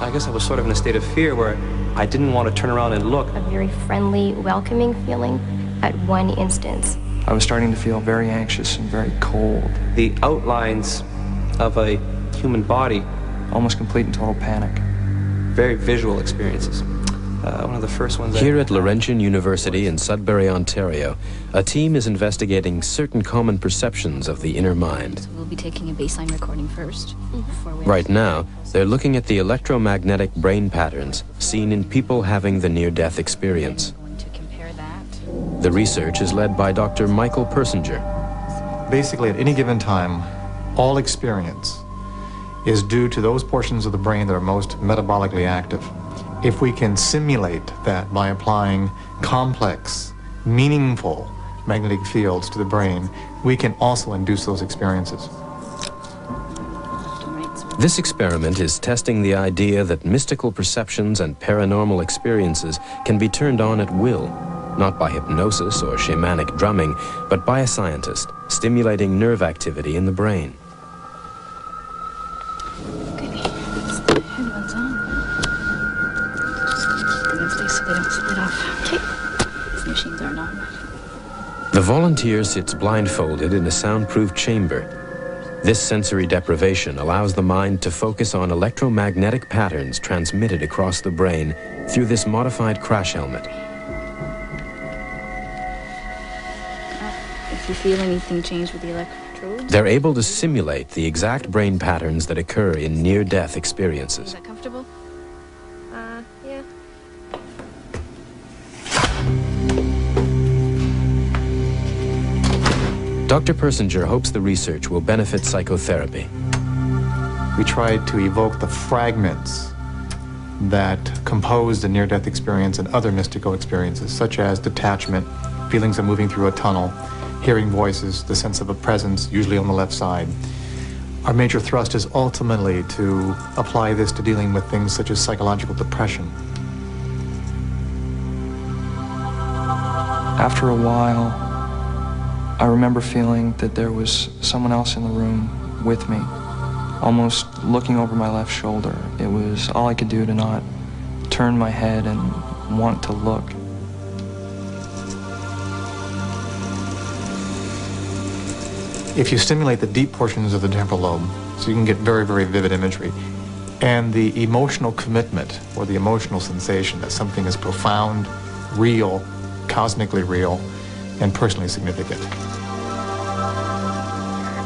I guess I was sort of in a state of fear where I didn't want to turn around and look. A very friendly, welcoming feeling at one instance. I was starting to feel very anxious and very cold. The outlines of a human body. Almost complete and total panic. Very visual experiences. One of the first ones. Here at Laurentian University in Sudbury, Ontario, a team is investigating certain common perceptions of the inner mind. So we'll be taking a baseline recording first. Before we Right now, they're looking at the electromagnetic brain patterns seen in people having the near-death experience. We're going to compare that. The research is led by Dr. Michael Persinger. Basically, at any given time, all experience is due to those portions of the brain that are most metabolically active. If we can simulate that by applying complex, meaningful magnetic fields to the brain, we can also induce those experiences. This experiment is testing the idea that mystical perceptions and paranormal experiences can be turned on at will, not by hypnosis or shamanic drumming, but by a scientist, stimulating nerve activity in the brain. The volunteer sits blindfolded in a soundproof chamber. This sensory deprivation allows the mind to focus on electromagnetic patterns transmitted across the brain through this modified crash helmet. If you feel anything change with the electrodes. They're able to simulate the exact brain patterns that occur in near-death experiences. Is that comfortable? Yeah. Dr. Persinger hopes the research will benefit psychotherapy. We tried to evoke the fragments that compose the near-death experience and other mystical experiences, such as detachment, feelings of moving through a tunnel, hearing voices, the sense of a presence, usually on the left side. Our major thrust is ultimately to apply this to dealing with things such as psychological depression. After a while, I remember feeling that there was someone else in the room with me, almost looking over my left shoulder. It was all I could do to not turn my head and want to look. If you stimulate the deep portions of the temporal lobe, so you can get very, very vivid imagery, and the emotional commitment or the emotional sensation that something is profound, real, cosmically real, and personally significant.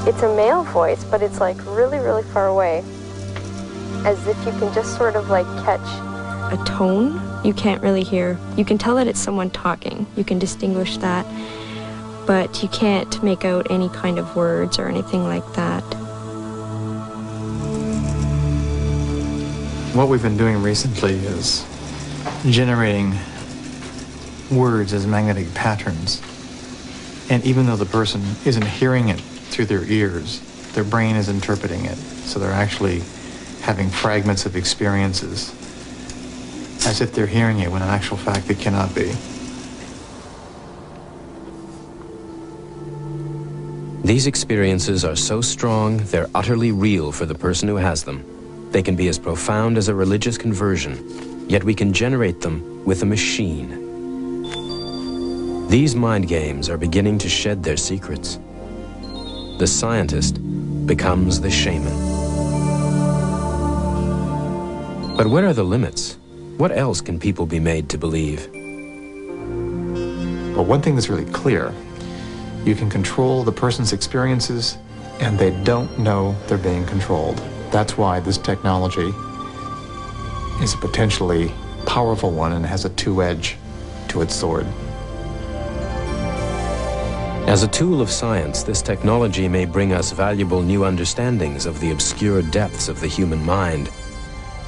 It's a male voice, but it's like really, really far away. As if you can just sort of like catch a tone you can't really hear. You can tell that it's someone talking. You can distinguish that, but you can't make out any kind of words or anything like that. What we've been doing recently is generating words as magnetic patterns. And even though the person isn't hearing it through their ears, their brain is interpreting it. So they're actually having fragments of experiences as if they're hearing it when in actual fact it cannot be. These experiences are so strong, they're utterly real for the person who has them. They can be as profound as a religious conversion, yet we can generate them with a machine. These mind games are beginning to shed their secrets. The scientist becomes the shaman. But what are the limits? What else can people be made to believe? But one thing that's really clear, you can control the person's experiences and they don't know they're being controlled. That's why this technology is a potentially powerful one and has a two-edge to its sword. As a tool of science, this technology may bring us valuable new understandings of the obscure depths of the human mind.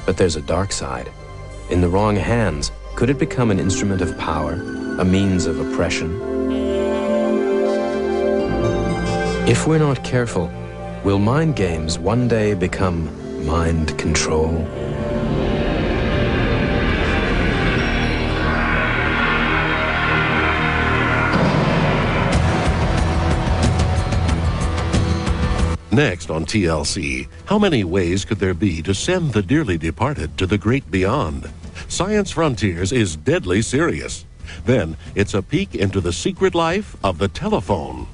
But there's a dark side. In the wrong hands, could it become an instrument of power, a means of oppression? If we're not careful, will mind games one day become mind control? Next on TLC, how many ways could there be to send the dearly departed to the great beyond? Science Frontiers is deadly serious. Then, it's a peek into the secret life of the telephone.